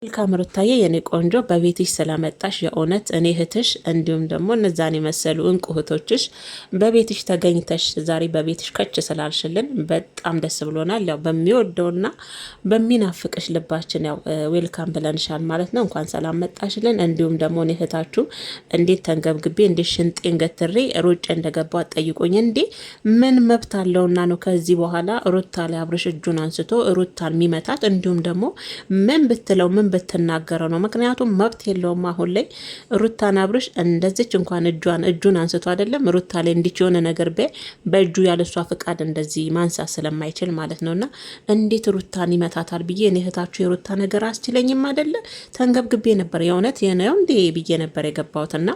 መልካም ሩታዬ የኔ ቆንጆ በቤትሽ ስለመጣሽ የእውነት እኔ እህትሽ እንዲሁም ደግሞ እነዛን የመሰሉ እንቁ እህቶችሽ በቤትሽ ተገኝተሽ ዛሬ በቤትሽ ከች ስላልሽልን በጣም ደስ ብሎናል። ያው በሚወደውና በሚናፍቅሽ ልባችን ያው ዌልካም ብለንሻል ማለት ነው። እንኳን ሰላም መጣሽልን። እንዲሁም ደግሞ እኔ እህታችሁ እንዴት ተንገብግቤ እንዴት ሽንጤን ገትሬ ሩጬ እንደገባው አትጠይቁኝ። እንዴ ምን መብት አለውና ነው ከዚህ በኋላ ሩታ ላይ አብርሽ እጁን አንስቶ ሩታን የሚመታት? እንዲሁም ደግሞ ምን ብትለው ምን ብትናገረው ነው? ምክንያቱም መብት የለውም። አሁን ላይ ሩታን አብርሽ እንደዚች እንኳን እጁን አንስቶ አይደለም ሩታ ላይ እንዲች የሆነ ነገር በእጁ ያለሷ ፍቃድ እንደዚህ ማንሳት ስለማይችል ማለት ነውና እንዴት ሩታን ይመታታል ብዬ እኔ እህታችሁ የሩታ ነገር አስችለኝም አይደለ? ተንገብግቤ ነበር የእውነት የነው እንዴ ብዬ ነበር የገባሁትና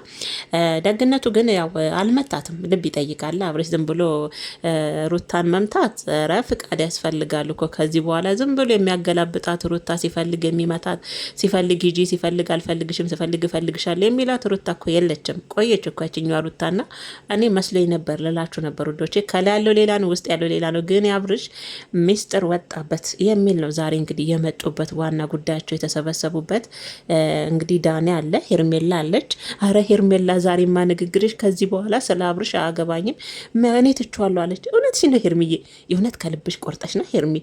ደግነቱ ግን ያው አልመታትም። ልብ ይጠይቃል። አብርሽ ዝም ብሎ ሩታን መምታት ኧረ ፍቃድ ያስፈልጋል እኮ ከዚህ በኋላ ዝም ብሎ የሚያገላብጣት ሩታ ሲፈልግ የሚመታት ሲፈልግ ሂጂ ሲፈልግ አልፈልግሽም ሲፈልግ እፈልግሻለሁ የሚላት ሩታ እኮ የለችም። ቆየች እኮ ያችኛዋ ሩታና እኔ መስሎኝ ነበር ልላችሁ ነበር ውዶቼ። ከላይ ያለው ሌላ ነው፣ ውስጥ ያለው ሌላ ነው። ግን አብርሽ ሚስጥር ወጣበት የሚል ነው ዛሬ እንግዲህ የመጡበት ዋና ጉዳያቸው የተሰበሰቡበት። እንግዲህ ዳኒ አለ፣ ሄርሜላ አለች። አረ ሄርሜላ ዛሬማ ንግግርሽ ከዚህ በኋላ ስለ አብርሽ አያገባኝም እኔ ትቼዋለሁ አለች። እውነትሽ ነው ሄርሚዬ፣ የእውነት ከልብሽ ቆርጠሽ ነው ሄርሚ።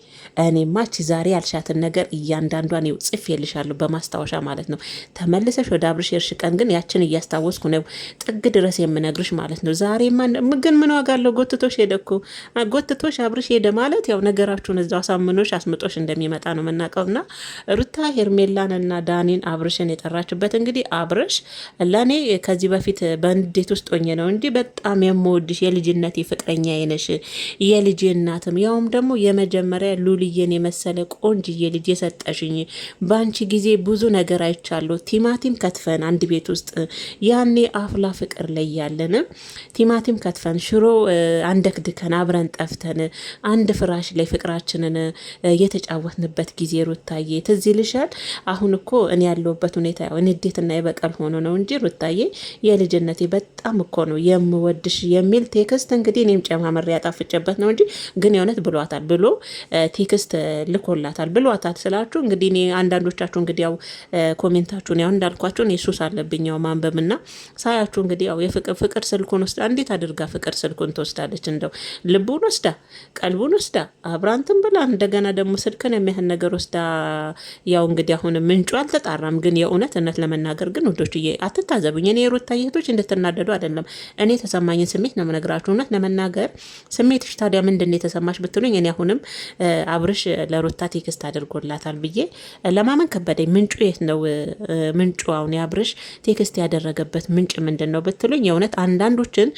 እኔማ ዛሬ ያልሻትን ነገር እያንዳንዷን ጽፌልሻለሁ በማስታወሻ ማለት ነው። ተመልሰሽ ወደ አብርሽ የርሽ ቀን ግን ያችን እያስታወስኩ ነው ጥግ ድረስ የምነግርሽ ማለት ነው። ዛሬማ ግን ምን ዋጋ አለው? ጎትቶሽ ሄደ እኮ ጎትቶሽ አብርሽ ሄደ ማለት ያው ነገራችሁን እዛው አሳምኖሽ አስምጦሽ እንደሚመጣ ነው የምናውቀውና ሩታ ሄርሜላንና ዳኒን አብርሽን የጠራችበት እንግዲህ አብርሽ ለእኔ ከዚህ በፊት በንዴት ውስጥ ሆኜ ነው እንጂ በጣም የምወድሽ የልጅነቴ ፍቅረኛ ነሽ፣ የልጅ እናትም ያውም ደግሞ የመጀመሪያ ሉልዬን የመሰለ ቆንጅዬ ልጅ የሰጠሽኝ በአንቺ ጊዜ ብዙ ነገር አይቻለሁ። ቲማቲም ከትፈን አንድ ቤት ውስጥ ያኔ አፍላ ፍቅር ላይ ያለን ቲማቲም ከትፈን ሽሮ አንደክድከን አብረን ጠፍተን አንድ ፍራሽ ላይ ፍቅራችንን የተጫወትንበት ጊዜ ሩታዬ ትዝ ይልሻል? አሁን እኮ እኔ ያለሁበት ሁኔታ ያው ንዴትና የበቀል ሆኖ ነው እንጂ ሩታዬ የልጅነቴ በጣም እኮ ነው የምወድሽ የሚል ቴክስት እንግዲህ እኔም ጨማመር ያጣፍጨበት ነው እንጂ ግን የእውነት ብሏታል ብሎ ቴክስት ልኮላታል ብሏታል ስላችሁ እንግዲህ እኔ አንዳንዶቻችሁ እንግዲህ ያው ኮሜንታችሁን ያው እንዳልኳችሁ እኔ ሱስ አለብኝ ያው ማንበብና ሳያችሁ እንግዲህ ያው የፍቅር ስልኩን ወስዳ እንዴት አድርጋ ፍቅር ስልኩን ትወስዳለች? እንደው ልቡን ወስዳ ቀልቡን ወስዳ አብራንትን ብላ እንደገና ደግሞ ስልክን የሚያህል ነገር ወስዳ ያው እንግዲህ አሁን ምንጩ አልተጣራም። ግን የእውነት ለመናገር ግን ውዶችዬ አትታዘቡኝ። እኔ የሩታ እህቶች እንድትናደዱ አይደለም፣ እኔ የተሰማኝን ስሜት ነው የምነግራችሁ። እውነት ለመናገር ስሜትሽ ታዲያ ምንድን ነው የተሰማሽ ብትሉኝ እኔ አሁንም አብርሽ ለሩታ ቴክስት አድርጎላታል ብዬ ለማመን ከበደኝ። ምንጩ የት ነው? ምንጩ አሁን የአብርሽ ቴክስት ያደረገበት ምንጭ ምንድን ነው ብትሉኝ የእውነት አንዳንዶችን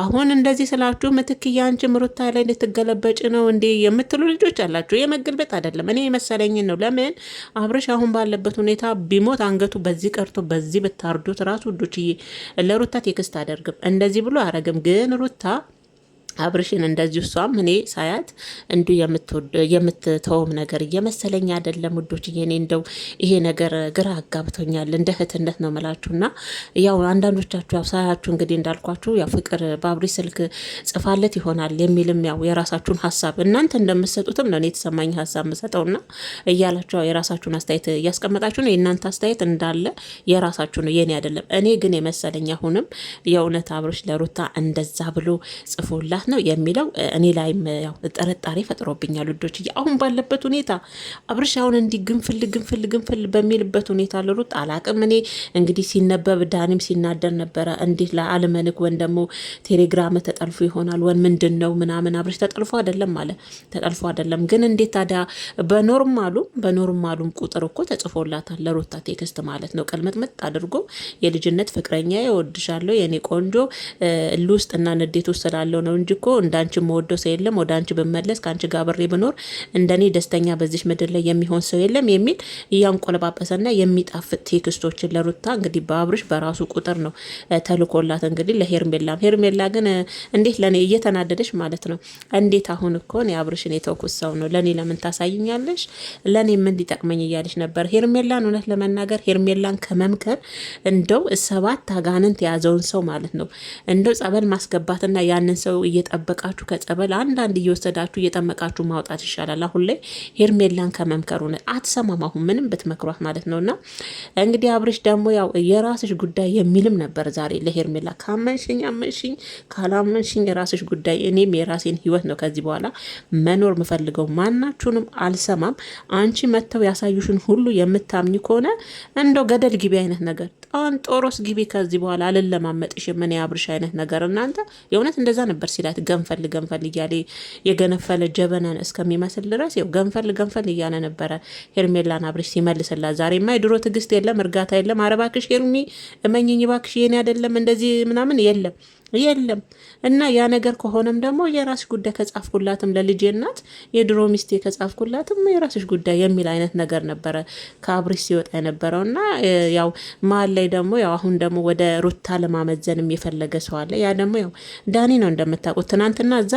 አሁን እንደዚህ ስላችሁ ምትክያ አንቺም ሩታ ላይ ልትገለበጭ ነው እንዴ የምትሉ ልጆች አላችሁ። የመገልበጥ አይደለም እኔ የመሰለኝን ነው። ለምን አብርሽ አሁን ባለበት ሁኔታ ቢሞት አንገቱ በዚህ ቀርቶ በዚህ ብታርዱት ራሱ ውዶችዬ ለሩታ ቴክስት አደርግም እንደዚህ ብሎ አረግም። ግን ሩታ አብርሽን እንደዚህ እሷም እኔ ሳያት እንዲሁ የምትተውም ነገር እየመሰለኝ አይደለም ውዶች። እኔ እንደው ይሄ ነገር ግራ አጋብቶኛል። እንደ እህትነት ነው መላችሁና ያው አንዳንዶቻችሁ ያው ሳያችሁ እንግዲህ እንዳልኳችሁ ያው ፍቅር በአብርሽ ስልክ ጽፋለት ይሆናል የሚልም ያው የራሳችሁን ሀሳብ እናንተ እንደምትሰጡትም ነው እኔ የተሰማኝ ሀሳብ የምሰጠውና እያላችሁ የራሳችሁን አስተያየት እያስቀመጣችሁ ነው። የእናንተ አስተያየት እንዳለ የራሳችሁ ነው የኔ አይደለም። እኔ ግን የመሰለኝ አሁንም የእውነት አብርሽ ለሩታ እንደዛ ብሎ ጽፎላ ነው የሚለው እኔ ላይም ያው ጥርጣሬ ፈጥሮብኛል ውዶች። አሁን ባለበት ሁኔታ አብርሽ አሁን እንዲህ ግንፍል በሚልበት ሁኔታ ለሩት አላቅም። እኔ እንግዲህ ሲነበብ ዳኒም ሲናደር ነበረ። እንዴት ለአለመንክ ወን ደግሞ ቴሌግራም ተጠልፎ ይሆናል ወን ምንድነው ምናምን አብርሽ ተጠልፎ አይደለም አለ ተጠልፎ አይደለም። ግን እንዴት ታዲያ በኖርማሉም ቁጥር እኮ ተጽፎላታል ለሩታ ቴክስት ማለት ነው። ቀልመጥመጥ አድርጎ የልጅነት ፍቅረኛ እወድሻለሁ የኔ ቆንጆ ልውስጥ እና ንዴት ውስጥ ስላለው ነው እንጂ እኮ እንዳንቺ መወደው ሰው የለም። ወደ አንቺ ብመለስ ከአንቺ ጋር ብሬ ብኖር እንደኔ ደስተኛ በዚህ ምድር ላይ የሚሆን ሰው የለም የሚል እያንቆለባበሰና የሚጣፍጥ ቴክስቶችን ለሩታ እንግዲህ በአብርሽ በራሱ ቁጥር ነው ተልኮላት እንግዲህ ሄርሜላ ግን እንዴት ለኔ እየተናደደች ማለት ነው። እንዴት አሁን እኮ ነው አብርሽን የተውኩት ሰው ነው ለኔ ለምን ታሳይኛለሽ? ለኔ ምን ሊጠቅመኝ እያለች ነበር ሄርሜላን። እውነት ለመናገር ሄርሜላን ከመምከር እንደው 7 አጋንንት የያዘውን ሰው ማለት ነው እንደው ጸበል ማስገባትና ያንን ሰው እየጠበቃችሁ ከጸበል አንዳንድ እየወሰዳችሁ እየጠመቃችሁ ማውጣት ይሻላል። አሁን ላይ ሄርሜላን ከመምከሩ አትሰማም። አሁን ምንም ብትመክሯት ማለት ነውና እንግዲህ አብርሽ ደግሞ ያው የራስሽ ጉዳይ የሚልም ነበር ዛሬ ለሄርሜላ። ካመንሽኝ አመንሽኝ፣ ካላመንሽኝ የራስሽ ጉዳይ፣ እኔም የራሴን ህይወት ነው ከዚህ በኋላ መኖር የምፈልገው፣ ማናችሁንም አልሰማም። አንቺ መጥተው ያሳዩሽን ሁሉ የምታምኝ ከሆነ እንደው ገደል ግቢ አይነት ነገር ጦሮስ ግቢ፣ ከዚህ በኋላ አልለማመጥሽ ምን ያብርሽ አይነት ነገር። እናንተ የእውነት እንደዛ ነበር ሲላት፣ ገንፈል ገንፈል እያለ የገነፈለ ጀበናን እስከሚመስል ድረስ ው ገንፈል እያለ ነበረ ሄርሜላን አብርሽ ሲመልስላት። ዛሬማ የድሮ ትዕግስት የለም፣ እርጋታ የለም። አረባክሽ ሄርሚ እመኝኝ ባክሽ፣ የኔ አይደለም እንደዚህ ምናምን የለም እና ያ ነገር ከሆነም ደግሞ የራስሽ ጉዳይ፣ ከጻፍኩላትም ለልጄ እናት የድሮ ሚስቴ ከጻፍኩላትም የራስሽ ጉዳይ የሚል አይነት ነገር ነበረ ከአብርሽ ሲወጣ የነበረው። እና ያው መሀል ላይ ደግሞ ያው አሁን ደግሞ ወደ ሩታ ለማመዘንም የፈለገ ሰው አለ። ያ ደግሞ ያው ዳኒ ነው እንደምታውቁት። ትናንትና እዛ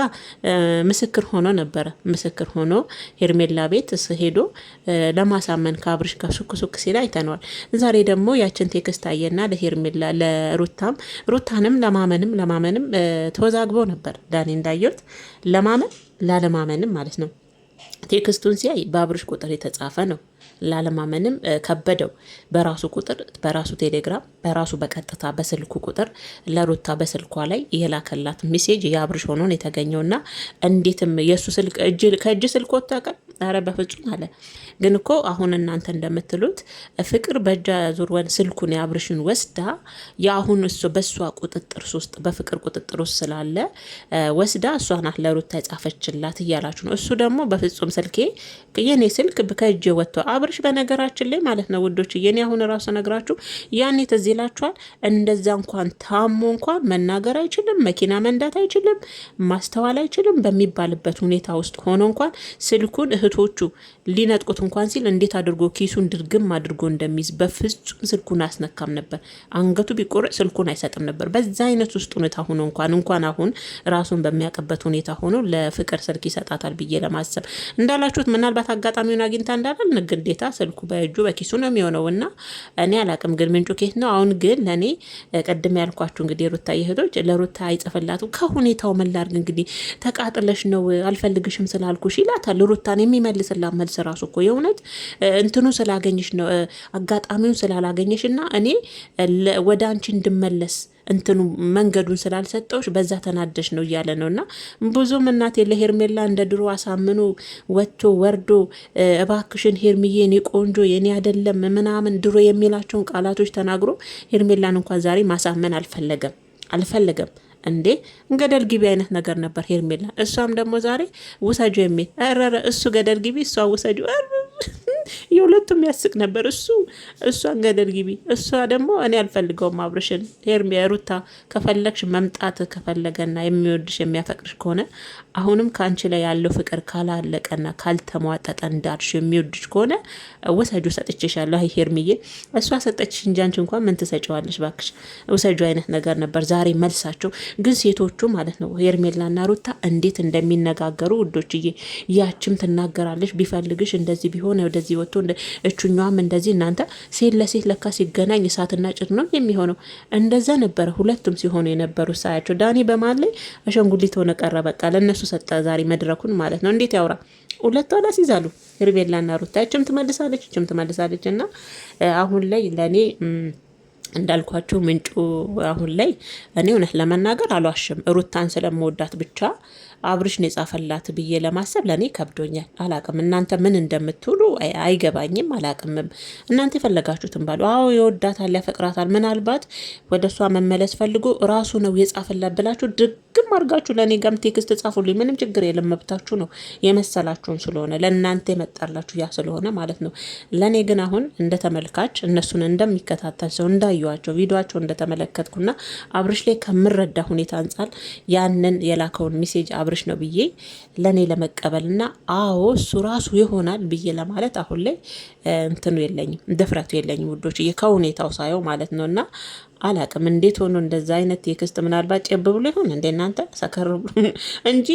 ምስክር ሆኖ ነበረ። ምስክር ሆኖ ሄርሜላ ቤት ሄዶ ለማሳመን ከአብርሽ ጋር ሱክ ሲል አይተነዋል። ዛሬ ደግሞ ያችን ቴክስት አየና ለሄርሜላ ሩታንም ለማመንም ተወዛግቦ ነበር ዳኒ እንዳየሁት፣ ለማመን ላለማመንም ማለት ነው። ቴክስቱን ሲያይ በአብርሽ ቁጥር የተጻፈ ነው። ላለማመንም ከበደው። በራሱ ቁጥር፣ በራሱ ቴሌግራም፣ በራሱ በቀጥታ በስልኩ ቁጥር ለሩታ በስልኳ ላይ የላከላት ሜሴጅ የአብርሽ ሆኖ ነው የተገኘውና እንዴትም የእሱ ስልክ ከእጅ ስልክ ወጣቀል። ኧረ በፍጹም አለ። ግን እኮ አሁን እናንተ እንደምትሉት ፍቅር በእጃ ዙር ስልኩን የአብርሽን ወስዳ የአሁን እሱ በእሷ ቁጥጥር ውስጥ በፍቅር ቁጥጥር ውስጥ ስላለ ወስዳ እሷ ናት ለሩታ የጻፈችላት እያላችሁ ነው። እሱ ደግሞ በፍጹም ስልኬ የኔ ስልክ ከእጅ ወጥቶ አብርሽ በነገራችን ላይ ማለት ነው ውዶች፣ የኔ አሁን ራሱ ነግራችሁ ያኔ ትዝ ይላችኋል። እንደዛ እንኳን ታሞ እንኳን መናገር አይችልም፣ መኪና መንዳት አይችልም፣ ማስተዋል አይችልም በሚባልበት ሁኔታ ውስጥ ሆኖ እንኳን ስልኩን እህቶቹ ሊነጥቁት እንኳን ሲል እንዴት አድርጎ ኪሱን ድርግም አድርጎ እንደሚይዝ በፍጹም ስልኩን አስነካም ነበር። አንገቱ ቢቆረጥ ስልኩን አይሰጥም ነበር። በዛ አይነት ውስጥ ሁኔታ ሆኖ እንኳን አሁን ራሱን በሚያውቅበት ሁኔታ ሆኖ ለፍቅር ስልክ ይሰጣታል ብዬ ለማሰብ እንዳላችሁት ምናልባት አጋጣሚውን አግኝታ እንዳላል ግዴታ ስልኩ በእጁ በኪሱ ነው የሚሆነው እና እኔ አላቅም ግን ምንጩ ኬት ነው። አሁን ግን ለእኔ ቀድም ያልኳችሁ እንግዲህ ሩታ እህቶች ለሩታ አይጽፍላትም። ከሁኔታው መላርግ እንግዲህ ተቃጥለሽ ነው አልፈልግሽም ስላልኩሽ ይላታል። ሩታን የሚመልስላት መልስ ራሱ እኮ የእውነት እንትኑ ስላገኘሽ ነው አጋጣሚውን ስላላገኘሽ እና እኔ ወደ አንቺ እንድመለስ እንትኑ መንገዱን ስላልሰጠውሽ በዛ ተናደሽ ነው እያለ ነው። እና ብዙም እናቴ ለሄርሜላ እንደ ድሮ አሳምኖ ወጥቶ ወርዶ እባክሽን ሄርሚዬ የኔ ቆንጆ የኔ አይደለም ምናምን ድሮ የሚላቸውን ቃላቶች ተናግሮ ሄርሜላን እንኳን ዛሬ ማሳመን አልፈለገም። እንዴ ገደል ግቢ አይነት ነገር ነበር ሄርሜላ። እሷም ደግሞ ዛሬ ውሰጁ የሚል ረረ እሱ ገደል ግቢ እሷ ውሰጁ። የሁለቱም ያስቅ ነበር። እሷን ገደል ግቢ፣ እሷ ደግሞ እኔ አልፈልገውም አብርሽን። ሩታ ከፈለግሽ መምጣት ከፈለገና የሚወድሽ የሚያፈቅርሽ ከሆነ አሁንም ከአንቺ ላይ ያለው ፍቅር ካላለቀና ካልተሟጠጠ እንዳልሽ የሚወድሽ ከሆነ ውሰጁ፣ ሰጥቼሻለሁ። አይ ሄርሚዬ እሷ ሰጠችሽ እንጂ አንቺ እንኳን ምን ትሰጪዋለሽ ባክሽ፣ ውሰጁ አይነት ነገር ነበር ዛሬ መልሳቸው። ግን ሴቶቹ ማለት ነው ሄርሜላና ሩታ እንዴት እንደሚነጋገሩ ውዶችዬ፣ ያችም ትናገራለች ቢፈልግሽ እንደዚህ ቢሆን ወደዚህ ወጥቶ እቹኛዋም እንደዚህ። እናንተ ሴት ለሴት ለካ ሲገናኝ እሳትና ጭድ ነው የሚሆነው። እንደዛ ነበረ ሁለቱም ሲሆኑ የነበሩ ሳያቸው። ዳኒ በማል ላይ አሸንጉሊት ሆነ ቀረ። በቃ ለእነሱ ሰጠ ዛሬ መድረኩን ማለት ነው። እንዴት ያውራ ሁለት ወላስ ይዛሉ ሄርሜላና ሩታ። እችም ትመልሳለች እና አሁን ላይ ለእኔ እንዳልኳችሁ ምንጩ አሁን ላይ እኔ እውነት ለመናገር አልዋሽም፣ ሩታን ስለምወዳት ብቻ አብርሽን የጻፈላት ብዬ ለማሰብ ለእኔ ከብዶኛል። አላቅም እናንተ ምን እንደምትውሉ አይገባኝም። አላቅምም እናንተ የፈለጋችሁትን ባሉ። አዎ ይወዳታል፣ ያፈቅራታል። ምናልባት ወደ እሷ መመለስ ፈልጎ ራሱ ነው የጻፈላት ብላችሁ ድግም አድርጋችሁ ለእኔ ጋም ቴክስት ጻፉልኝ። ምንም ችግር የለም፣ መብታችሁ ነው። የመሰላችሁን ስለሆነ ለእናንተ የመጣላችሁ ያ ስለሆነ ማለት ነው። ለእኔ ግን አሁን እንደ ተመልካች እነሱን እንደሚከታተል ሰው እንዳየዋቸው ቪዲዮቸው እንደተመለከትኩና አብርሽ ላይ ከምረዳ ሁኔታ አንጻር ያንን የላከውን ሜሴጅ አብርሽ ነው ብዬ ለኔ ለመቀበልና አዎ እሱ ራሱ ይሆናል ብዬ ለማለት አሁን ላይ እንትኑ የለኝም፣ ድፍረቱ የለኝም ውዶች፣ ከሁኔታው ሳየው ማለት ነውና አላቅም እንዴት ሆኖ እንደዛ አይነት ቴክስት ምናልባት ጨብ ብሎ ይሆን እንደ እናንተ ሰከር እንጂ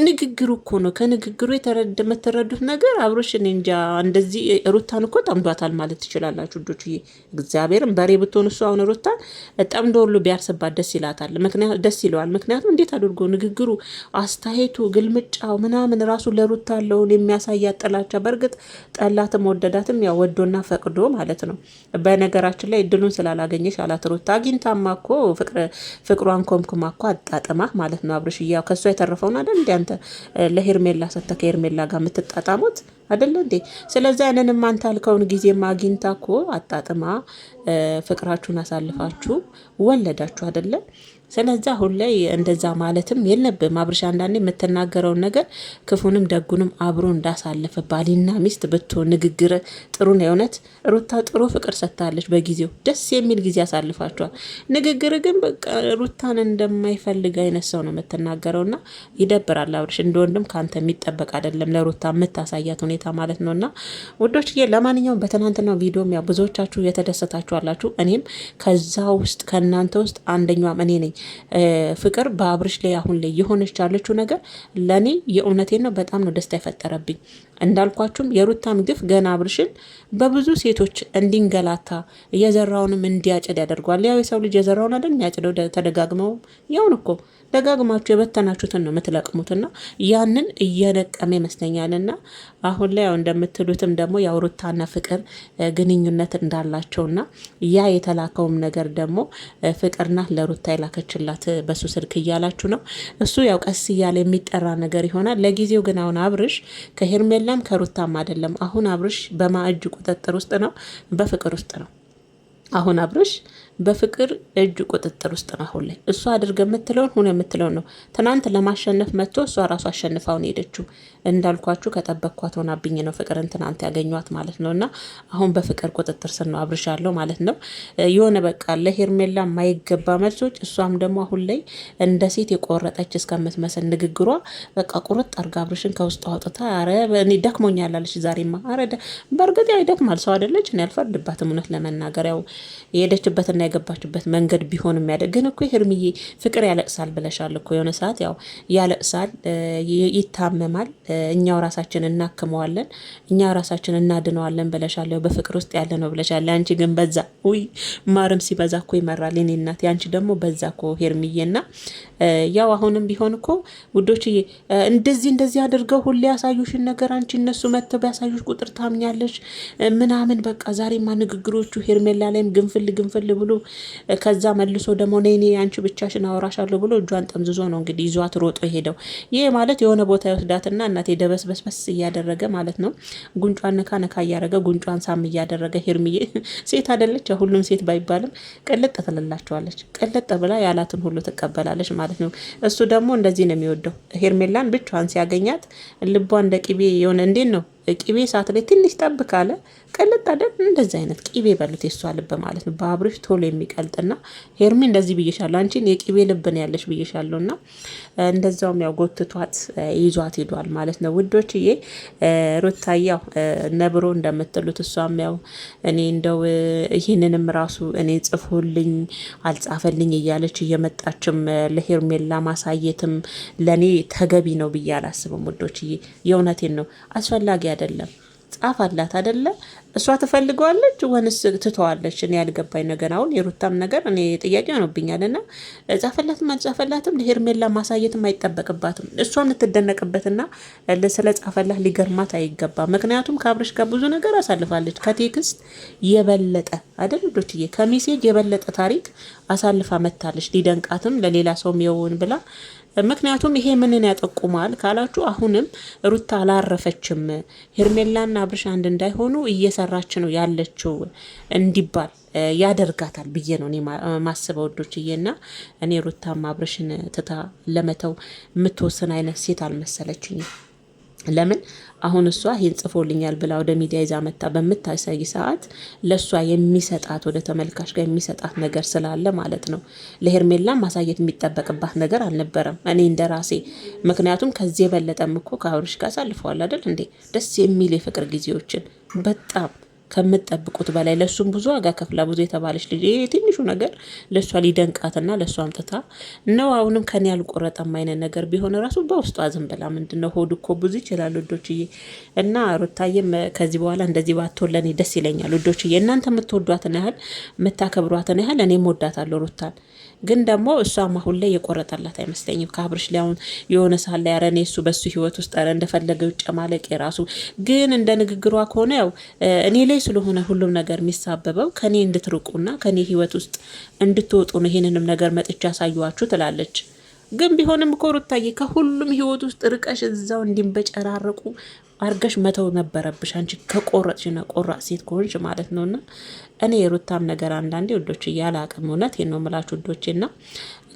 ንግግሩ እኮ ነው። ከንግግሩ የምትረዱት ነገር አብርሽን እንጃ እንደዚህ ሩታን እኮ ጠምዷታል ማለት ትችላላችሁ ልጆች። እግዚአብሔርን በሬ ብትሆን እሱ አሁን ሩታን ጠምዶ ሁሉ ቢያርስባት ደስ ይለዋል። ምክንያቱም እንዴት አድርጎ ንግግሩ፣ አስተያየቱ፣ ግልምጫው ምናምን ራሱ ለሩታ ያለውን የሚያሳያት ጥላቻ። በእርግጥ ጠላትም ወደዳትም ያው ወዶና ፈቅዶ ማለት ነው። በነገራችን ላይ እድሉን ስላላገኘሽ አላት ሩታ። አግኝታማ እኮ ፍቅሯን ኮምኩማ እኮ አጣጥማ ማለት ነው። አብርሽ ያው ከእሷ የተረፈውን አይደል እንዲ አንተ ለሄርሜላ ሰተ ከሄርሜላ ጋር የምትጣጣሙት አይደለ እንዴ? ስለዚህ ያንንም አንተ አልከውን ጊዜማ አግኝታ እኮ አጣጥማ ፍቅራችሁን አሳልፋችሁ ወለዳችሁ አይደለ? ስለዚህ አሁን ላይ እንደዛ ማለትም የለብም አብርሽ። አንዳንዴ የምትናገረውን ነገር ክፉንም ደጉንም አብሮ እንዳሳለፈ ባልና ሚስት ብትሆን ንግግር ጥሩ ነው። የእውነት ሩታ ጥሩ ፍቅር ሰጥታለች። በጊዜው ደስ የሚል ጊዜ አሳልፋቸዋል። ንግግር ግን በቃ ሩታን እንደማይፈልግ አይነት ሰው ነው የምትናገረውና ይደብራል። አብርሽ እንደ ወንድም ከአንተ የሚጠበቅ አይደለም ለሩታ የምታሳያት ሁኔታ ማለት ነውና ውዶች፣ ለማንኛውም በትናንትናው ቪዲዮም ያው ብዙዎቻችሁ የተደሰታችሁ አላችሁ። እኔም ከዛ ውስጥ ከእናንተ ውስጥ አንደኛም እኔ ነኝ። ፍቅር በአብርሽ ላይ አሁን ላይ የሆነች ያለችው ነገር ለኔ የእውነቴን ነው በጣም ነው ደስታ የፈጠረብኝ። እንዳልኳችሁም የሩታም ግፍ ገና አብርሽን በብዙ ሴቶች እንዲንገላታ የዘራውንም እንዲያጭድ ያደርገዋል። ያው የሰው ልጅ የዘራውን አይደል የሚያጭደው? ተደጋግመውም ያውን እኮ ደጋግማችሁ የበተናችሁትን ነው የምትለቅሙትና ያንን እየነቀመ ይመስለኛልና አሁን ላይ ያው እንደምትሉትም ደግሞ ያው ሩታና ፍቅር ግንኙነት እንዳላቸውና ያ የተላከውም ነገር ደግሞ ፍቅርና ለሩታ የላከችላት በሱ ስልክ እያላችሁ ነው። እሱ ያው ቀስ እያለ የሚጠራ ነገር ይሆናል። ለጊዜው ግን አሁን አብርሽ ከሄርሜላም ከሩታም አይደለም። አሁን አብርሽ በማእጅ ቁጥጥር ውስጥ ነው፣ በፍቅር ውስጥ ነው። አሁን አብርሽ በፍቅር እጅ ቁጥጥር ውስጥ ነው። አሁን ላይ እሷ አድርገ የምትለውን ሁን የምትለውን ነው። ትናንት ለማሸነፍ መጥቶ እሷ ራሱ አሸንፋውን ሄደችው። እንዳልኳችሁ ከጠበቅኳት ሆናብኝ ነው ፍቅርን ትናንት ያገኟት ማለት ነው። እና አሁን በፍቅር ቁጥጥር ስር ነው አብርሽ ያለው ማለት ነው። የሆነ በቃ ለሄርሜላ የማይገባ መልሶች፣ እሷም ደግሞ አሁን ላይ እንደ ሴት የቆረጠች እስከምትመስል ንግግሯ በቃ ቁርጥ አርጋ አብርሽን ከውስጥ አውጥታ ኧረ እኔ ደክሞኛል አለች ዛሬማ። ኧረ በእርግጥ ያው ይደክማል፣ ሰው አይደለች? እኔ አልፈርድባትም እውነት ለመናገር ያው የሄደችበትና የገባችበት መንገድ ቢሆን የሚያደግ ግን እኮ ሄርምዬ ፍቅር ያለቅሳል ብለሻል እኮ የሆነ ሰዓት ያው ያለቅሳል፣ ይታመማል፣ እኛው ራሳችን እናክመዋለን፣ እኛው ራሳችን እናድነዋለን ብለሻል። ያው በፍቅር ውስጥ ያለ ነው ብለሻል። አንቺ ግን በዛ ውይ ማርም ሲበዛ እኮ ይመራል የኔ እናት። ያንቺ ደግሞ በዛ እኮ ሄርምዬና ያው አሁንም ቢሆን እኮ ውዶችዬ እንደዚህ አድርገው ሁሌ ያሳዩሽን ነገር አንቺ እነሱ መተው ቢያሳዩሽ ቁጥር ታምኛለሽ ምናምን በቃ ዛሬማ ንግግሮቹ ሄርሜላ ላይም ግንፍል ብሎ ከዛ መልሶ ደግሞ ነይ አንቺ ብቻሽን አወራሻለሁ ብሎ እጇን ጠምዝዞ ነው እንግዲህ ይዟት ሮጦ ሄደው። ይሄ ማለት የሆነ ቦታ ይወስዳትና እናቴ ደበስበስበስ እያደረገ ማለት ነው ጉንጯን ነካ እያደረገ ጉንጯን ሳም እያደረገ ሄርምዬ ሴት አይደለች? ሁሉም ሴት ባይባልም ቅልጥ ትልላቸዋለች። ቅልጥ ብላ ያላትን ሁሉ ትቀበላለች ማለት ነው። እሱ ደግሞ እንደዚህ ነው የሚወደው። ሄርሜላን ብቻዋን ሲያገኛት ልቧ እንደ ቅቤ የሆነ እንዴት ነው ቅቤ ሰዓት ላይ ትንሽ ጠብ ካለ ቀልጥ አይደል? እንደዚህ አይነት ቅቤ በሉት የሷ ልብ ማለት ነው። በአብርሽ ቶሎ የሚቀልጥና ሄርሚ እንደዚህ ብዬሻለሁ፣ አንቺን የቅቤ ልብ ነው ያለሽ ብዬሻለሁና እንደዛውም ያው ጎትቷት ይዟት ሄዷል ማለት ነው ውዶችዬ። ሩታያው ነብሮ እንደምትሉት እሷም ያው እኔ እንደው ይህንንም ራሱ እኔ ጽፎልኝ አልጻፈልኝ እያለች እየመጣችም ለሄርሜላ ማሳየትም ለኔ ተገቢ ነው ብዬ አላስብም ውዶችዬ። የእውነቴን ነው፣ አስፈላጊ አይደለም። ጻፍ አላት አይደለ? እሷ ትፈልገዋለች ወንስ ትተዋለች? እኔ ያልገባኝ ነገር አሁን የሩታም ነገር እኔ ጥያቄ ሆኖብኛልና ጻፈላትም አልጻፈላትም ለሄርሜላ ማሳየትም አይጠበቅባትም። እሷም ልትደነቅበትና ስለ ጻፈላት ሊገርማት አይገባም። ምክንያቱም ከአብርሽ ጋር ብዙ ነገር አሳልፋለች። ከቴክስት የበለጠ አይደል ልጆችዬ፣ ከሜሴጅ የበለጠ ታሪክ አሳልፋ መታለች። ሊደንቃትም ለሌላ ሰውም የውን ብላ ምክንያቱም ይሄ ምንን ያጠቁማል ካላችሁ አሁንም ሩታ አላረፈችም፣ ሄርሜላና አብርሽ አንድ እንዳይሆኑ እየሰራች ነው ያለችው እንዲባል ያደርጋታል ብዬ ነው እኔ ማስበው ወዶችዬና እኔ ሩታም አብርሽን ትታ ለመተው የምትወስን አይነት ሴት አልመሰለችኝም። ለምን አሁን እሷ ይህን ጽፎልኛል ብላ ወደ ሚዲያ ይዛ መታ በምታሳይ ሰዓት ለእሷ የሚሰጣት ወደ ተመልካች ጋር የሚሰጣት ነገር ስላለ ማለት ነው። ለሄርሜላ ማሳየት የሚጠበቅባት ነገር አልነበረም እኔ እንደ ራሴ። ምክንያቱም ከዚህ የበለጠም እኮ ከአብርሽ ጋር አሳልፈዋል አይደል እንዴ? ደስ የሚል የፍቅር ጊዜዎችን በጣም ከምትጠብቁት በላይ ለሱም ብዙ ዋጋ ከፍላ ብዙ የተባለች ልጅ ይሄ ትንሹ ነገር ለሷ ሊደንቃትና ለሷ አምጥታ ነው አሁንም ከኔ ያልቆረጠም አይነት ነገር ቢሆን ራሱ በውስጧ ዝም ብላ ምንድነው ሆድ እኮ ብዙ ይችላል ውዶችዬ። እና ሩታዬም ከዚህ በኋላ እንደዚህ ባትሆን ለኔ ደስ ይለኛል ውዶችዬ። እናንተ የምትወዷትን ያህል የምታከብሯትን ያህል እኔም ወዳታለሁ ሩታን። ግን ደግሞ እሷም አሁን ላይ የቆረጠላት አይመስለኝም ከአብርሽ ላይ አሁን የሆነ ሳለ ያረ እኔ እሱ በሱ ህይወት ውስጥ ረ እንደፈለገው ጨማለቅ የራሱ ግን እንደ ንግግሯ ከሆነ ያው እኔ ላይ ስለሆነ ሁሉም ነገር የሚሳበበው ከኔ እንድትርቁና ከኔ ህይወት ውስጥ እንድትወጡ ነው ይሄንንም ነገር መጥቻ ያሳዩዋችሁ ትላለች። ግን ቢሆንም እኮ ሩታዬ ከሁሉም ህይወት ውስጥ ርቀሽ እዛው እንዲንበጨራረቁ አርገሽ መተው ነበረብሽ። አንቺ ከቆረጥሽና ቆራጥ ሴት ከሆንሽ ማለት ነውና እኔ የሩታም ነገር አንዳንዴ ውዶች እያለ አቅም እውነት ነው የምላችሁ ውዶቼና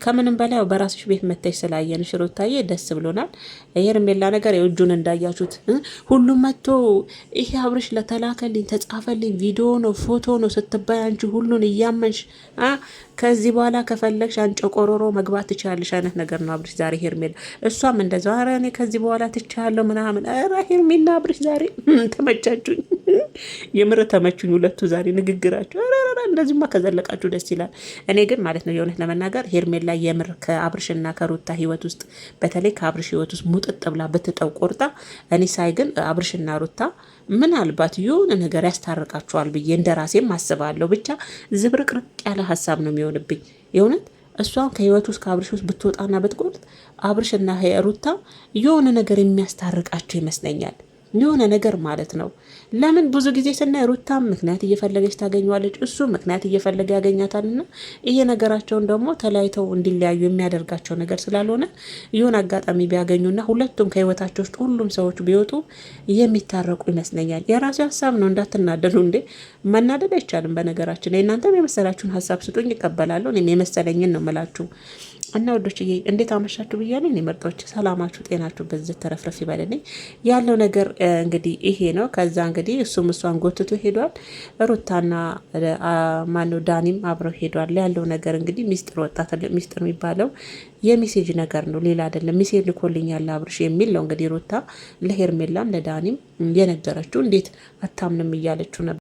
ከምንም በላይ በራስሽ ቤት መተሽ ስላየንሽ ሩታዬ ደስ ብሎናል። የሄርሜላ ነገር የእጁን እንዳያችሁት ሁሉም መጥቶ ይሄ አብርሽ ለተላከልኝ ተጻፈልኝ ቪዲዮ ነው ፎቶ ነው ስትባይ አንቺ ሁሉን እያመንሽ ከዚህ በኋላ ከፈለግሽ አንጮ ቆሮሮ መግባት ትችላለሽ አይነት ነገር ነው አብርሽ ዛሬ ሄርሜላ እሷም እንደዛው ኧረ እኔ ከዚህ በኋላ ትቻለሁ ምናምን ኧረ ሄርሜላ አብርሽ ዛሬ ተመቻችሁኝ የምር ተመቹኝ ሁለቱ ዛሬ ንግግራቸው እንደዚህማ ከዘለቃችሁ ደስ ይላል። እኔ ግን ማለት ነው የእውነት ለመናገር ሄርሜላ የምር ከአብርሽና ከሩታ ህይወት ውስጥ በተለይ ከአብርሽ ህይወት ውስጥ ሙጥጥ ብላ ብትጠው ቆርጣ እኔ ሳይ ግን አብርሽና ሩታ ምናልባት የሆነ ነገር ያስታርቃቸዋል ብዬ እንደራሴም አስባለሁ። ብቻ ዝብርቅርቅ ያለ ሀሳብ ነው የሚሆንብኝ የእውነት እሷን ከህይወት ውስጥ ከአብርሽ ውስጥ ብትወጣና ብትቆርጥ አብርሽና ሩታ የሆነ ነገር የሚያስታርቃቸው ይመስለኛል። የሆነ ነገር ማለት ነው። ለምን ብዙ ጊዜ ስናይ ሩታም ምክንያት እየፈለገች ታገኘዋለች፣ እሱ ምክንያት እየፈለገ ያገኛታልና ይሄ ነገራቸውን ደግሞ ተለያይተው እንዲለያዩ የሚያደርጋቸው ነገር ስላልሆነ ይሁን አጋጣሚ ቢያገኙና ሁለቱም ከህይወታቸው ውስጥ ሁሉም ሰዎች ቢወጡ የሚታረቁ ይመስለኛል። የራሴ ሀሳብ ነው እንዳትናደዱ እንዴ። መናደድ አይቻልም። በነገራችን ላይ እናንተም የመሰላችሁን ሀሳብ ስጡኝ፣ ይቀበላለሁ። እኔም የመሰለኝን ነው የምላችሁ። እና ወዶችዬ እንዴት አመሻችሁ ብያለሁ። እኔ ምርጦች ሰላማችሁ ጤናችሁ በዚህ ተረፍረፍ ይበልልኝ። ያለው ነገር እንግዲህ ይሄ ነው። ከዛ እንግዲህ እሷን ጎትቶ ሄዷል። ሩታና ማነው ዳኒም አብረው ሄዷል። ያለው ነገር እንግዲህ ሚስጥር ወጣት ሚስጥር የሚባለው የሚሴጅ ነገር ነው፣ ሌላ አይደለም። ሚሴጅ ልኮልኛል አብርሽ የሚል ነው እንግዲህ ሩታ ለሄርሜላም ለዳኒም የነገረችው። እንዴት አታምንም እያለችው ነበር